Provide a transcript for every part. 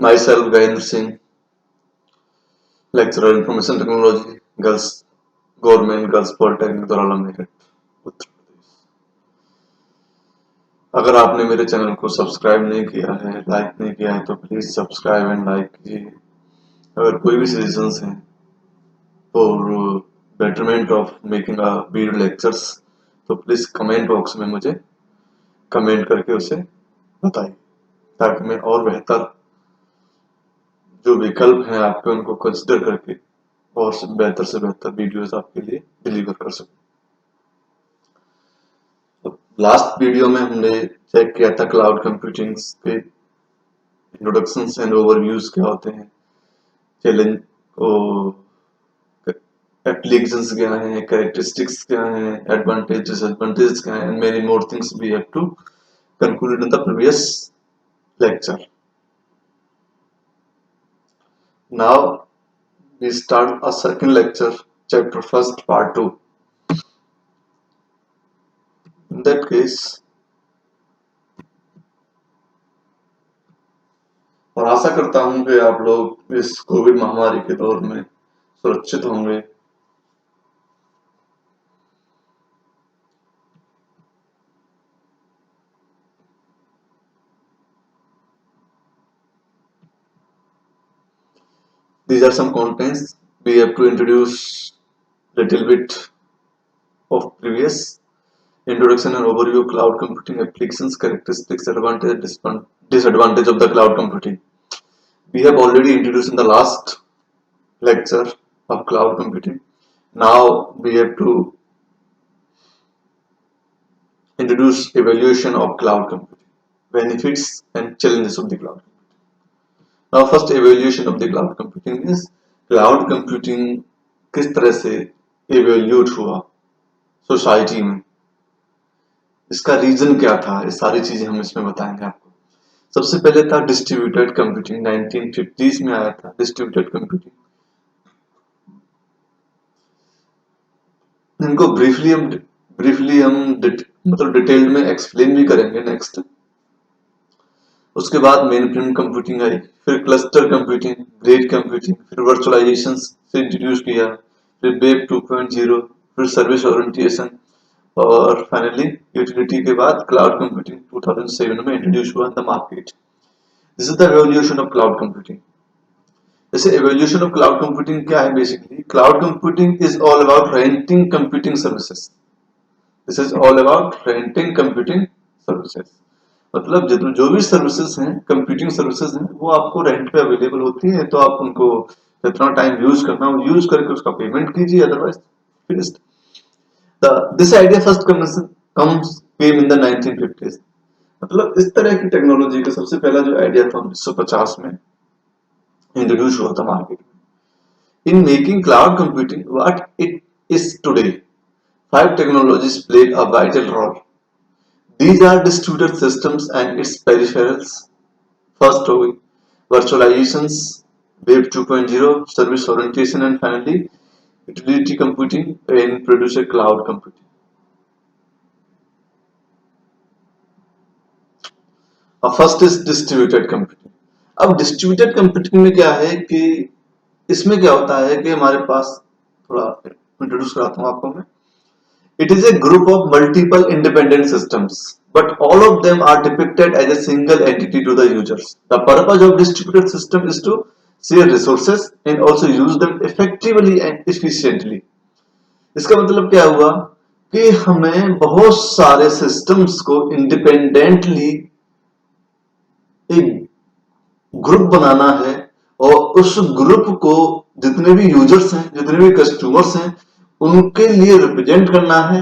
Myself, Gahendra Singh, lecturer Information Technology, Girls Government Girls Polytechnic धौराला Meerut, Uttar Pradesh. अगर आपने मेरे channel को सब्सक्राइब नहीं किया है, लाइक नहीं किया है, तो प्लीज सब्सक्राइब एंड लाइक कीजिए। अगर कोई भी सजेशंस हैं for betterment of making a video lectures, तो प्लीज कमेंट बॉक्स में मुझे कमेंट करके उसे बताइए, ताकि मैं और बेहतर जो विकल्प हैं आपके उनको कंसिडर करके और से बेहतर वीडियोस आपके लिए डिलीवर कर सकूं। तो लास्ट वीडियो में हमने चेक किया था क्लाउड कंप्यूटिंग के इंट्रोडक्शंस एंड ओवरव्यूज क्या होते हैं, चैलेंज एप्लीकेशंस क्या हैं, कैरेक्टरिस्टिक्स क्या हैं, एडवांटेज डिसएडवांटेज क्या हैं, and many more things we have to conclude in the previous lecture. Now we start a second lecture, chapter first, part 2. In that case, और आशा करता हूं कि आप लोग इस कोविड महामारी के दौर में सुरक्षित होंगे, these are some contents we have to introduce little bit of previous introduction and overview of cloud computing applications, characteristics, advantage, disadvantage of the cloud computing. We have already introduced in the last lecture of cloud computing. Now we have to introduce evaluation of cloud computing, benefits and challenges of the cloud. Now first evaluation of the cloud computing is cloud computing किस तरह से evaluate हुआ society में, इसका reason क्या था, ये सारी चीजें हम इसमें बताएंगे आपको। सबसे पहले था डिस्ट्रीब्यूटेड कंप्यूटिंग, 1950s में आया था डिस्ट्रीब्यूटेड कंप्यूटिंग। इनको ब्रीफली हम मतलब डिटेल में एक्सप्लेन भी करेंगे नेक्स्ट। उसके बाद मेन फ्रेम कंप्यूटिंग आई, फिर क्लस्टर कंप्यूटिंग, ग्रेड कंप्यूटिंग, फिर वर्चुअलाइजेशन से इंट्रोड्यूस किया, फिर वेब 2.0, फिर सर्विस ओरिएंटेशन और फाइनली यूटिलिटी के बाद क्लाउड कंप्यूटिंग 2007 में इंट्रोड्यूस हुआ in the market. This is the evolution of cloud computing. जैसे एवोल्यूशन ऑफ क्लाउड कंप्यूटिंग क्या है, basically cloud computing is all about renting computing services. This is all about renting computing services, मतलब जो भी services हैं, computing services हैं, वो आपको रेंट पे अवेलेबल होती है, तो आप उनको जितना टाइम यूज करना हो यूज करके उसका पेमेंट कीजिए, otherwise finished. This idea first came in the 1950s। मतलब इस तरह की टेक्नोलॉजी का सबसे पहला जो आइडिया था 1950 में इंट्रोड्यूस हुआ था मार्केट में। In making cloud computing what it is today, 5 technologies played a vital role. These are distributed systems and its peripherals. First हो गई virtualizations, Web 2.0, service orientation and finally utility computing and producer cloud computing. First is distributed computing. अब distributed computing में क्या है कि इसमें क्या होता है कि हमारे पास, थोड़ा इंट्रोड्यूस कराता हूं आपको मैं। It is a group of multiple independent systems, but all of them are depicted as a single entity to the users. The purpose of distributed system is to share resources and also use them effectively and efficiently. इसका मतलब क्या हुआ कि हमें बहुत सारे systems को independently एक ग्रुप बनाना है और उस ग्रुप को जितने भी यूजर्स हैं, जितने भी कस्टमर्स हैं, उनके लिए रिप्रेजेंट करना है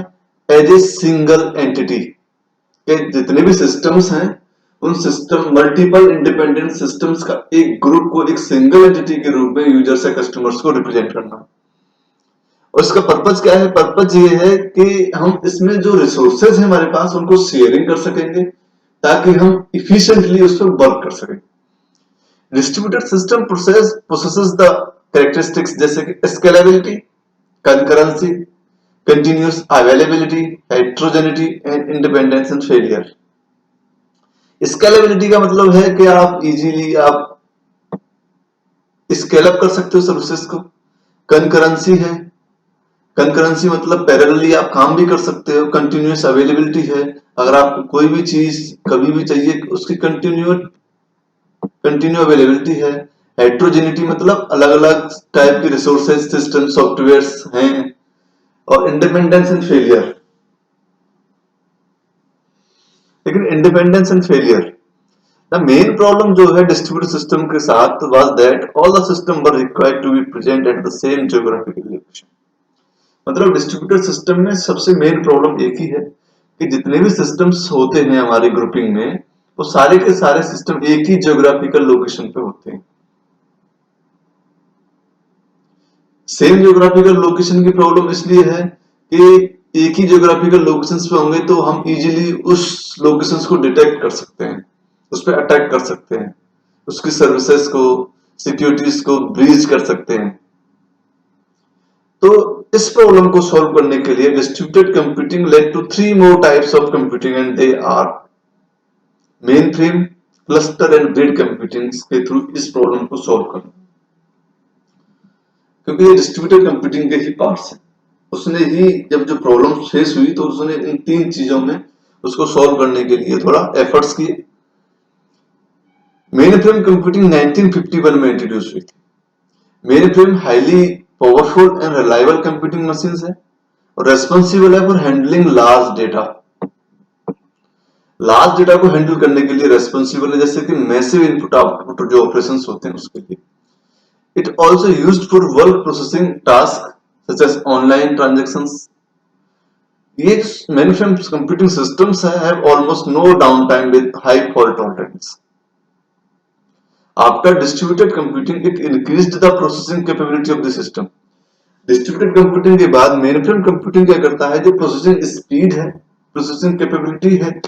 एज ए सिंगल एंटिटी। के जितने भी सिस्टम्स हैं उन सिस्टम मल्टीपल इंडिपेंडेंट सिस्टम्स का एक ग्रुप को एक सिंगल एंटिटी के रूप में यूजर्स या कस्टमर्स को रिप्रेजेंट करना। और इसका पर्पज क्या है? पर्पज ये है कि हम इसमें जो रिसोर्सेज है हमारे पास उनको शेयरिंग कर सकेंगे ताकि हम इफिशिएंटली उस पर वर्क कर सकें। Distributed system possesses the characteristics जैसे कि scalability, concurrency, continuous availability, heterogeneity and independence and failure. Scalability का मतलब है कि आप इजीली आप स्केल अप कर सकते हो सर्विसेज को। कंकरेंसी है, कंकरेंसी मतलब पैरेलली आप काम भी कर सकते हो। कंटिन्यूअस अवेलेबिलिटी है, अगर आपको कोई भी चीज कभी भी चाहिए उसकी कंटिन्यू अवेलेबिलिटी है। हेट्रोजेनिटी मतलब अलग अलग टाइप के रिसोर्सेज, सिस्टम, सॉफ्टवेयर्स हैं। और इंडिपेंडेंस एंड फेलियर, लेकिन independence and failure, the main problem जो है डिस्ट्रीब्यूटेड सिस्टम के साथ was that all the system were required to be present at the same geographical location. मतलब डिस्ट्रीब्यूटेड सिस्टम में सबसे मेन प्रॉब्लम एक ही है कि जितने भी सिस्टम्स होते हैं हमारी ग्रुपिंग में, वो सारे के सारे सिस्टम एक ही ज्योग्राफिकल लोकेशन पे होते हैं। सेम ज्योग्राफिकल लोकेशन की प्रॉब्लम इसलिए है कि एक ही ज्योग्राफिकल लोकेशंस पे होंगे तो हम इजीली उस लोकेशंस को डिटेक्ट कर सकते हैं, उस पर अटैक कर सकते हैं, उसकी सर्विसेज को, सिक्योरिटीज को ब्रीच कर सकते हैं। तो इस प्रॉब्लम को सॉल्व करने के लिए distributed computing led to three more types of computing and they are main frame, cluster and grid computing के थ्रू इस प्रॉब्लम को सॉल्व करना, क्योंकि ये डिस्ट्रीब्यूटेड कंप्यूटिंग के ही पार्ट्स हैं। उसने ही जब जो प्रॉब्लम फेस हुई तो उसने इन तीन चीजों में उसको सॉल्व करने के लिए थोड़ा एफर्ट्स किए। मेन फ्रेम कंप्यूटिंग 1951 में इंट्रोड्यूस हुई थी। Main frame highly powerful and reliable computing machine है और रेस्पॉन्सिबल है for handling large data. Large data को हैंडल करने के लिए रेस्पॉन्सिबल है, जैसे कि मैसिव इनपुट आउटपुट जो ऑपरेशंस होते हैं उसके लिए। It also used for work processing task such as online transactions. ये mainframe computing systems have almost no downtime with high fault tolerance. After distributed computing, it increased the processing capability of the system. Distributed computing के बाद mainframe computing क्या करता है, जो processing speed है, processing capability है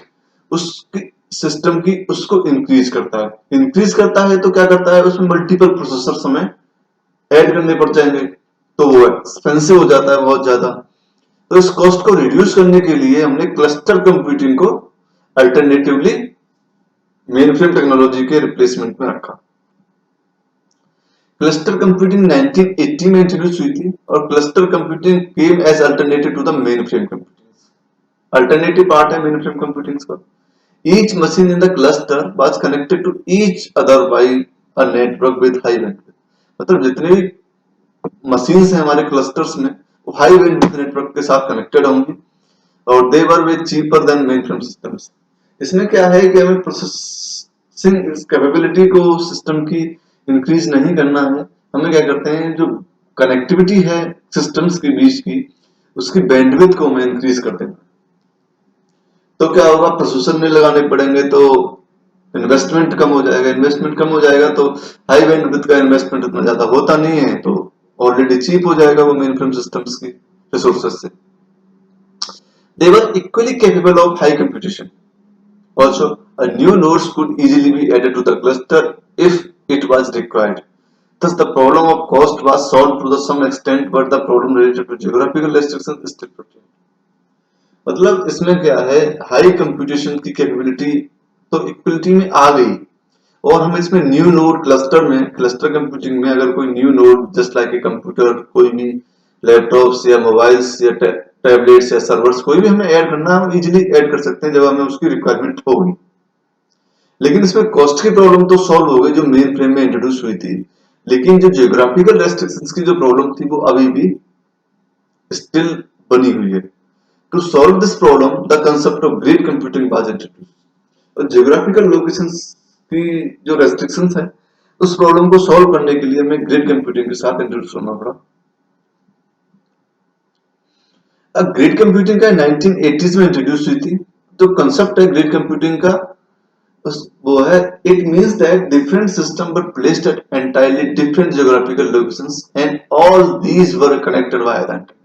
उसकी सिस्टम की, उसको इंक्रीज करता है। इंक्रीज करता है तो क्या करता है, उसमें मल्टीपल प्रोसेसर हमें ऐड करने पड़ जाएंगे तो वो एक्सपेंसिव हो जाता है बहुत ज्यादा। तो इस कॉस्ट को रिड्यूस करने के लिए हमने क्लस्टर कंप्यूटिंग को अल्टरनेटिवली मेनफ्रेम टेक्नोलॉजी के रिप्लेसमेंट में रखा। क्लस्टर कंप्यूटिंग 1980 में इंट्रोड्यूस हुई थी और cluster computing came as alternative to the mainframe computing. Alternative part है मेनफ्रेम कंप्यूटिंग का। Each machine in the cluster was connected to each other by a network with high bandwidth. मतलब जितने भी machines हैं हमारे क्लस्टर्स में वो high bandwidth network के साथ कनेक्टेड होंगी और दे वर वे चीपर देन मेनफ्रेम सिस्टम्स। इसमें क्या है कि हमें प्रोसेसिंग कैपेबिलिटी को सिस्टम की इंक्रीज नहीं करना है, हमें क्या करते हैं जो कनेक्टिविटी है सिस्टम्स के बीच की उसकी बैंडविड्थ को हमें इंक्रीज कर देना। तो क्या होगा, प्रोसेसर में लगाने पड़ेंगे तो इन्वेस्टमेंट कम हो जाएगा, इन्वेस्टमेंट कम हो जाएगा तो हाई बैंडविड्थ का इन्वेस्टमेंट इतना ज्यादा होता नहीं है, तो ऑलरेडी चीप हो जाएगा वो मेनफ्रेम सिस्टम्स की रिसोर्सेज से। They were equally capable of high computation. Also, a new node could easily be added to the cluster if it was required. Thus, the problem of cost was solved to some extent, but the problem related to geographical restrictions still remained. मतलब इसमें क्या है, high computation की capability तो equality में आ गई और हम इसमें न्यू नोड क्लस्टर में, क्लस्टर कंप्यूटिंग में अगर कोई new node just like a computer, कोई भी लैपटॉप्स या मोबाइल्स या टैबलेट्स या सर्वर्स कोई भी हमें ऐड करना, हम इजीली ऐड कर सकते हैं जब हमें उसकी रिक्वायरमेंट होगी। लेकिन इसमें कॉस्ट की प्रॉब्लम तो सॉल्व हो गई जो मेन फ्रेम में इंट्रोड्यूस हुई थी, लेकिन जो जियोग्राफिकल रेस्ट्रिक्शंस की जो प्रॉब्लम थी वो अभी भी स्टिल बनी हुई है। To solve this problem the concept of grid computing was introduced. और जियोग्राफिकल लोकेशंस की जो रेस्ट्रिक्शंस है उस प्रॉब्लम को सॉल्व करने के लिए हमें ग्रिड कंप्यूटिंग के साथ इंट्रोड्यूस होना पड़ा। अब ग्रिड कंप्यूटिंग का 1980s में इंट्रोड्यूस हुई थी। तो कंसेप्ट है ग्रिड कंप्यूटिंग का वो है, it means that different system were placed at entirely different geographical locations and all these were connected by the internet.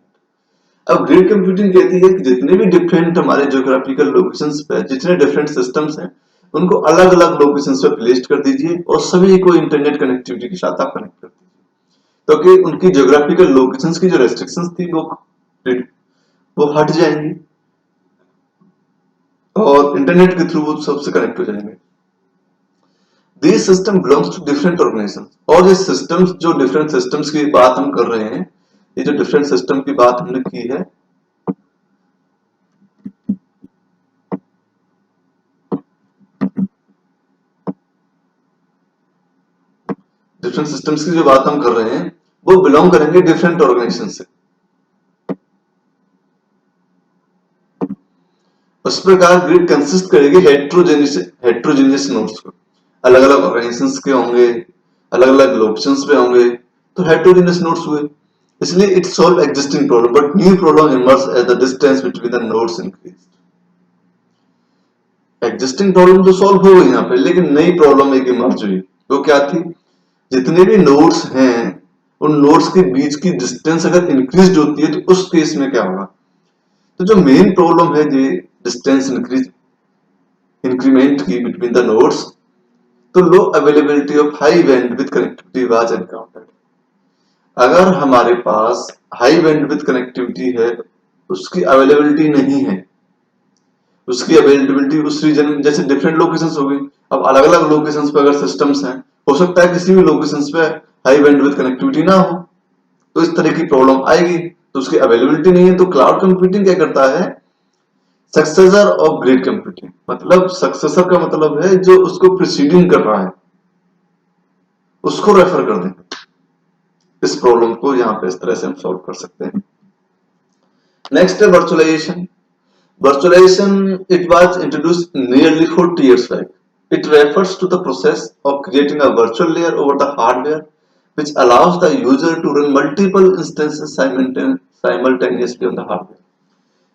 अब ग्रिड कंप्यूटिंग कहती है कि जितने भी डिफरेंट हमारे जियोग्राफिकल लोकेशंस पे जितने डिफरेंट सिस्टम्स हैं उनको अलग अलग लोकेशंस पे प्लेस कर दीजिए और सभी को इंटरनेट कनेक्टिविटी के साथ आप कनेक्ट कर दीजिए, तो कि उनकी जियोग्राफिकल लोकेशंस की जो रेस्ट्रिक्शंस थी वो हट जाएंगी और इंटरनेट के थ्रू वो सबसे कनेक्ट हो जाएंगे। These system belongs to different organizations. और ये systems जो different systems की बात हम कर रहे हैं, ये जो different system की बात हमने की है, different systems की जो बात हम कर रहे हैं वो belong करेंगे different organizations से। उस प्रकार ग्रिड कंसिस्ट करेगी हेट्रोजेनियस नोड्स को, अलग अलग ऑर्गेनाइजेशंस के होंगे, अलग अलग लोकेशंस पे होंगे, तो हेट्रोजेनियस नोड्स हुए। इसलिए it solve existing problem but new problem emerge as the distance between the nodes increase. Existing problem तो सॉल्व हो गई यहाँ पे, लेकिन नई प्रॉब्लम एक इमर्ज हुई। वो क्या थी? जितने भी नोड्स हैं उन नोड्स के बीच की डिस्टेंस अगर इंक्रीज होती है तो उस केस में क्या होगा? तो जो मेन प्रॉब्लम है ये डिस्टेंस इंक्रीमेंट की बिटवीन द नोड्स, तो low availability of high bandwidth connectivity was encountered. अगर हमारे पास हाई बैंडविड्थ कनेक्टिविटी है, उसकी अवेलेबिलिटी नहीं है, उसकी अवेलेबिलिटी उस रीजन में, जैसे डिफरेंट लोकेशंस हो गई, अब अलग अलग लोकेशंस पे अगर सिस्टम्स हैं, हो सकता है किसी भी लोकेशंस पे हाई बैंडविड्थ कनेक्टिविटी ना हो, तो इस तरह की प्रॉब्लम आएगी। तो उसकी अवेलेबिलिटी नहीं है, तो क्लाउड कंप्यूटिंग क्या करता है? सक्सेसर ऑफ ग्रिड कंप्यूटिंग, मतलब सक्सेसर का मतलब है जो उसको प्रीसीडिंग कर रहा है, उसको रेफर कर देंगे। इस प्रॉब्लम को यहां पे इस तरह से हम सॉल्व कर सकते हैं। नेक्स्ट है virtualisation. Virtualization, it was introduced nearly 40 years back. It refers to the process of creating a virtual layer over the hardware, which allows the user to run multiple instances simultaneously on the hardware.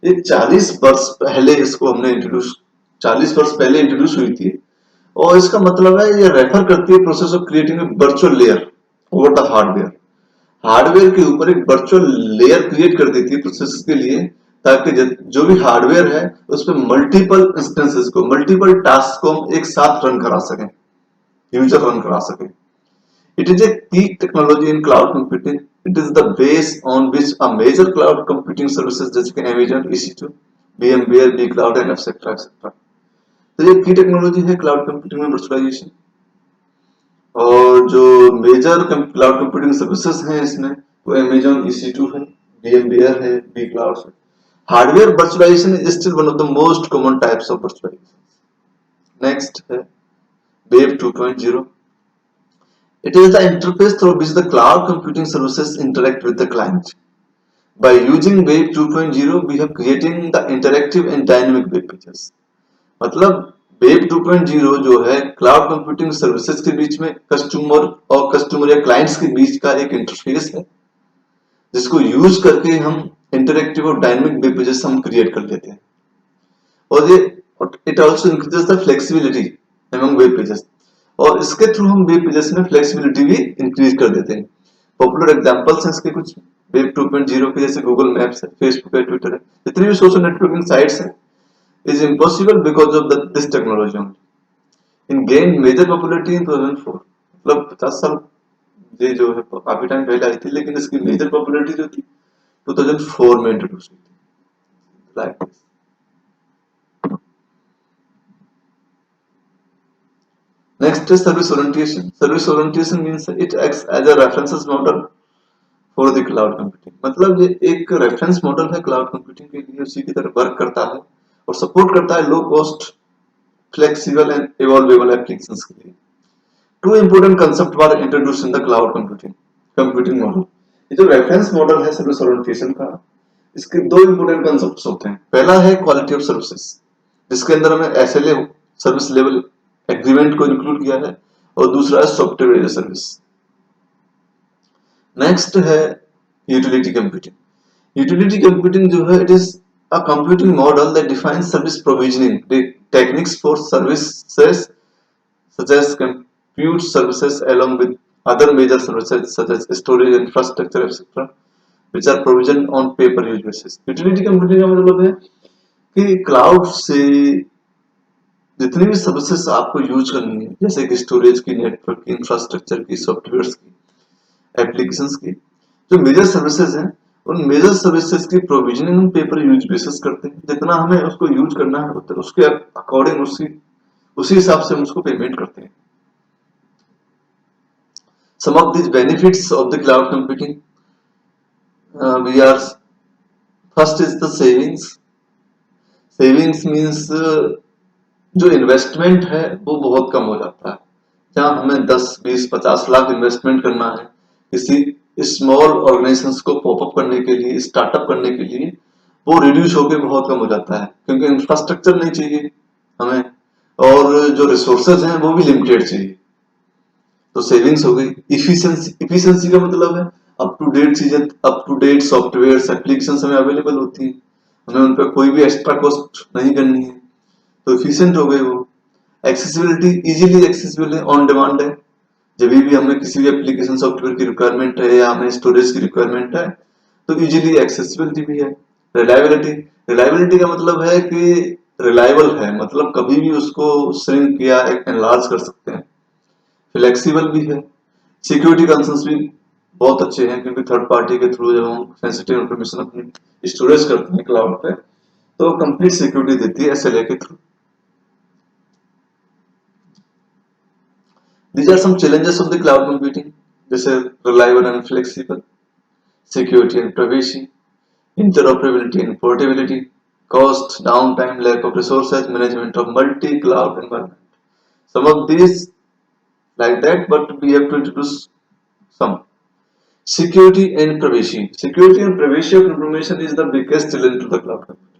ये 40 वर्ष पहले इसको हमने introduce 40 वर्ष पहले introduce हुई थी, और इसका मतलब है ये रेफर करती है process of creating a virtual layer over the hardware. Hardware के ऊपर एक वर्चुअल लेयर क्रिएट कर देती है प्रोसेस के लिए, ताकि जो भी हार्डवेयर है उस पर मल्टीपल इंस्टेंसेस को, मल्टीपल टास्क को हम एक साथ रन करा सकें, यूजर रन करा सके। It is a key technology in cloud computing. It is the base on which a major cloud computing services जैसे कि Amazon, EC2, VMware, B cloud and etcetera etcetera. तो ये की टेक्नोलॉजी है क्लाउड कंप्यूटिंग में virtualisation. और जो major cloud computing services हैं इसमें, वो अमेजन, EC2 है, VMware है, B क्लाउड है। Hardware virtualization is still one of the most common types of virtualization. Next है Wave 2.0. It is the interface through which the cloud computing services interact with the client. By using Wave 2.0, we are creating the interactive and dynamic web pages. मतलब Wave 2.0 जो है cloud computing services के बीच में customer या clients के बीच का एक interface है, जिसको यूज करके हम इंटरेक्टिव और डायनामिक वेब पेजेस हम क्रिएट कर लेते हैं। और ये it also increases the flexibility among web pages, और इसके थ्रू हम वेब पेजेस में फ्लेक्सिबिलिटी भी इंक्रीज कर देते हैं। पॉपुलर एग्जांपल्स हैं इसके कुछ वेब 2.0 के, जैसे गूगल मैप्स है, फेसबुक है, ट्विटर है, जितनी भी सोशल नेटवर्किंग साइट्स हैं, is impossible because of this technology. In gain major popularity in 2004, मतलब 50 साल ये जो है काफी टाइम पहले आई थी, लेकिन इसकी मेजर पॉपुलरिटी जो थी 2004 में इंट्रोड्यूस हुई थी। Like this. नेक्स्ट है service orientation. Service orientation means it acts as a reference model for the cloud computing. मतलब ये एक रेफरेंस मॉडल है क्लाउड कंप्यूटिंग के लिए, उसी की तरह वर्क करता है और सपोर्ट करता है low cost, flexible and evolvable applications के लिए। Two important concept were introduced in the cloud computing model. ये जो रेफरेंस मॉडल है सर्विस ओरिएंटेशन का, इसके दो इंपोर्टेंट कांसेप्ट्स होते हैं। पहला है क्वालिटी ऑफ सर्विसेज, जिसके अंदर हमें SLA सर्विस लेवल एग्रीमेंट को इंक्लूड किया है, और दूसरा है software as a service. Next है यूटिलिटी कंप्यूटिंग। यूटिलिटी कंप्यूटिंग जो है, it is a computing model that defines service provisioning techniques for services such as compute services along with other major services such as storage infrastructure etc, which are provisioned on pay per use basis। Utility computing का मतलब है कि cloud से जितनी भी services आपको use करनी है, जैसे कि स्टोरेज की, नेटवर्क की, इंफ्रास्ट्रक्चर की, सॉफ्टवेयर की, एप्लीकेशंस की, जो मेजर सर्विसेज हैं, उन मेजर सर्विसेज की प्रोविजनिंग हम पे पर यूज बेसिस करते हैं। जितना हमें उसको यूज करना है उसके अकॉर्डिंग उसी हिसाब से हम उसको पेमेंट करते हैं। some of these benefits of the cloud computing, we are first is the savings means जो इन्वेस्टमेंट है वो बहुत कम हो जाता है। जहां हमें 10, 20, 50 लाख इन्वेस्टमेंट करना है किसी स्मॉल ऑर्गेनाइजेशंस को पॉपअप करने के लिए, स्टार्टअप करने के लिए, वो रिड्यूस होकर बहुत कम हो जाता है क्योंकि इंफ्रास्ट्रक्चर नहीं चाहिए हमें, और जो रिसोर्सेज हैं वो भी लिमिटेड चाहिए। तो सेविंग्स हो गई। इफिशियंसी का मतलब है अप टू डेट चीजें, up to date software application हमें अवेलेबल होती है, हमें उन पर कोई भी एक्स्ट्रा कॉस्ट नहीं करनी है, तो इफिशियंट हो गए वो। एक्सेसिबिलिटी, इजीली एक्सेसिबल है, ऑन डिमांड है। जब भी हमें किसी भी एप्लीकेशन सॉफ्टवेयर की रिक्वायरमेंट है या हमें स्टोरेज की रिक्वायरमेंट है तो इजीली एक्सेसिबिलिटी भी है। रिलायबिलिटी, रिलायबिलिटी का मतलब है कि रिलायबल है, मतलब कभी भी उसको श्रिंक या एनलार्ज कर सकते हैं। फ्लेक्सिबल भी है। सिक्योरिटी कंसर्न्स भी बहुत अच्छे हैं क्योंकि थर्ड पार्टी के थ्रू जब हम सेंसिटिव इंफॉर्मेशन अपनी स्टोरेज करते हैं क्लाउड पे तो कंप्लीट सिक्योरिटी देती है एसएलए के through. These are some challenges of the cloud computing, जैसे reliable and flexible, security and privacy, interoperability and portability, cost, downtime, lack of resources, management of multi-cloud environment. Some of these like that, but we have to introduce some. Security and privacy. Security and privacy of information is the biggest challenge to the cloud computing.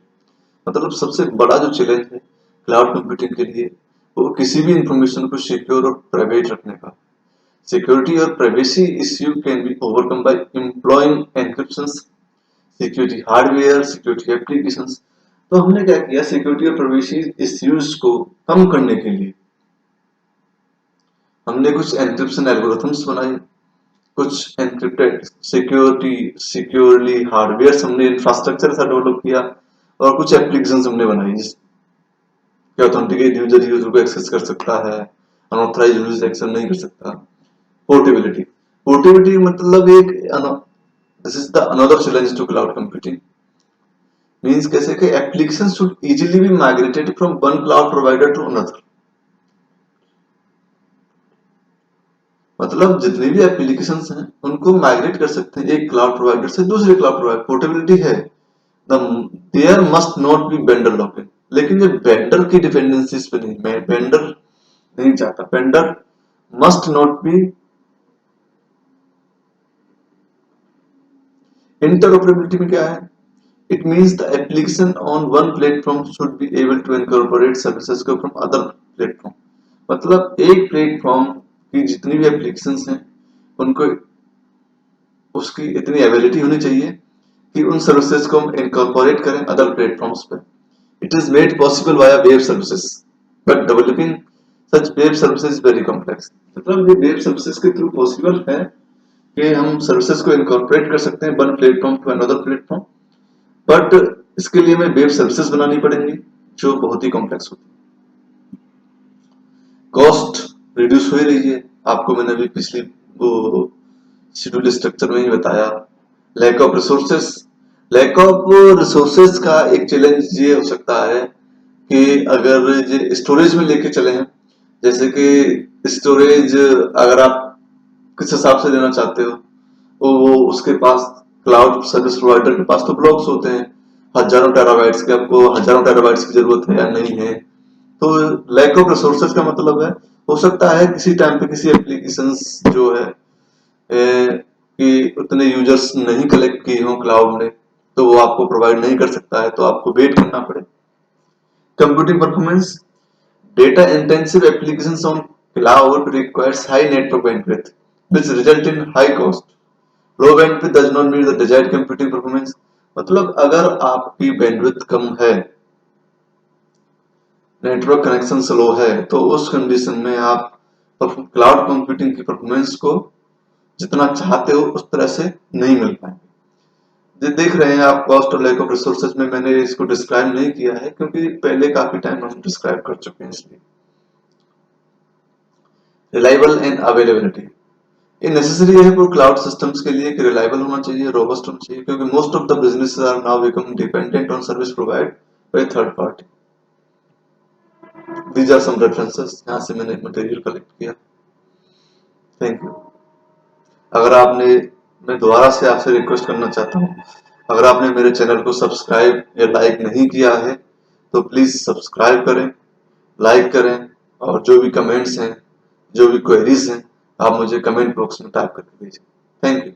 मतलब सबसे बड़ा जो challenge है cloud computing के लिए वो किसी भी इंफॉर्मेशन को सिक्योर और प्राइवेट रखने का। सिक्योरिटी और privacy issue can be overcome by employing encryptions, security hardware, security applications. तो हमने क्या किया, सिक्योरिटी और प्राइवेसी इश्यूज को कम करने के लिए हमने कुछ एन्क्रिप्शन एल्गोरिथम्स बनाए, कुछ एन्क्रिप्टेड सिक्योरली हार्डवेयर हमने इंफ्रास्ट्रक्चर सा डेवलप किया और कुछ एप्लीकेशंस हमने बनाई जिसके ऑथेंटिकेट यूजर को एक्सेस कर सकता है, अनऑथराइज्ड यूजर एक्सेस नहीं कर सकता। पोर्टेबिलिटी, पोर्टेबिलिटी मतलब एक this is the another challenge to cloud computing. Means कैसे कि application should easily be migrated from one cloud provider to another. मतलब जितने भी एप्लीकेशंस हैं उनको माइग्रेट कर सकते हैं एक क्लाउड प्रोवाइडर से दूसरे क्लाउड प्रोवाइडर। पोर्टेबिलिटी है, there must not be vendor lock in, लेकिन ये वेंडर की डिपेंडेंसीज पे नहीं, मैं वेंडर नहीं चाहता, vendor must not be. Interoperability में क्या है, it means the application on one platform should be able to incorporate services को फ्रॉम अदर प्लेटफॉर्म। मतलब एक प्लेटफॉर्म की जितनी भी एप्लीकेशंस हैं उनको उसकी इतनी एबिलिटी होनी चाहिए कि उन सर्विसेज को हम इनकॉर्पोरेट करें अदर प्लेटफॉर्म्स पे। It is made possible via web services, but developing such web services very complex. मतलब ये वेब सर्विसेज के थ्रू पॉसिबल है कि हम सर्विसेज को इनकॉर्पोरेट कर सकते हैं one platform to another platform, but इसके लिए हमें वेब सर्विसेज बनानी पड़ेंगी जो बहुत ही कॉम्प्लेक्स होती है। कॉस्ट रिड्यूस हो ही रही है, आपको मैंने अभी पिछली वो शेड्यूल स्ट्रक्चर में ही बताया। Lack of resources, lack of resources का एक चैलेंज ये हो सकता है कि अगर ये स्टोरेज में लेके चले हैं, जैसे कि स्टोरेज अगर आप किस हिसाब से लेना चाहते हो तो वो उसके पास क्लाउड सर्विस प्रोवाइडर के पास तो ब्लॉक्स होते हैं हजारों टेराबाइट्स के, आपको हजारों टेराबाइट्स की जरूरत है या नहीं है। तो लैक ऑफ रिसोर्सेज का मतलब है हो सकता है किसी टाइम पे किसी एप्लीकेशंस जो है कि उतने यूजर्स नहीं कलेक्ट किए हों क्लाउड ने तो वो आपको प्रोवाइड नहीं कर सकता है, तो आपको वेट करना पड़े। Computing performance, data intensive applications on cloud requires high network bandwidth which result in high cost. Low bandwidth does not meet the desired computing performance। मतलब अगर आपकी बैंडविड्थ कम है, नेटवर्क कनेक्शन स्लो है, तो उस कंडीशन में आप क्लाउड कंप्यूटिंग की परफॉर्मेंस को जितना चाहते हो उस तरह से नहीं मिल पाएंगे। देख रहे हैं आप कॉस्ट और लैक ऑफ रिसोर्सेज में मैंने इसको डिस्क्राइब नहीं किया है क्योंकि पहले काफी टाइम हम डिस्क्राइब कर चुके हैं इसलिए। रिलायबल एंड अवेलेबिलिटी, ये नेसेसरी है फॉर क्लाउड सिस्टम्स के लिए कि रिलायबल होना चाहिए, रोबस्ट होना चाहिए, क्योंकि most of the businesses are now become dependent on service provide by third party. These are some references, यहां से मैंने मटेरियल कलेक्ट किया। Thank you. अगर आपने मैं दोबारा से आपसे रिक्वेस्ट करना चाहता हूँ, अगर आपने मेरे चैनल को सब्सक्राइब या लाइक नहीं किया है तो प्लीज़ सब्सक्राइब करें, लाइक करें और जो भी कमेंट्स हैं, जो भी क्वेरीज हैं, आप मुझे कमेंट बॉक्स में टाइप करके भेजें। Thank you.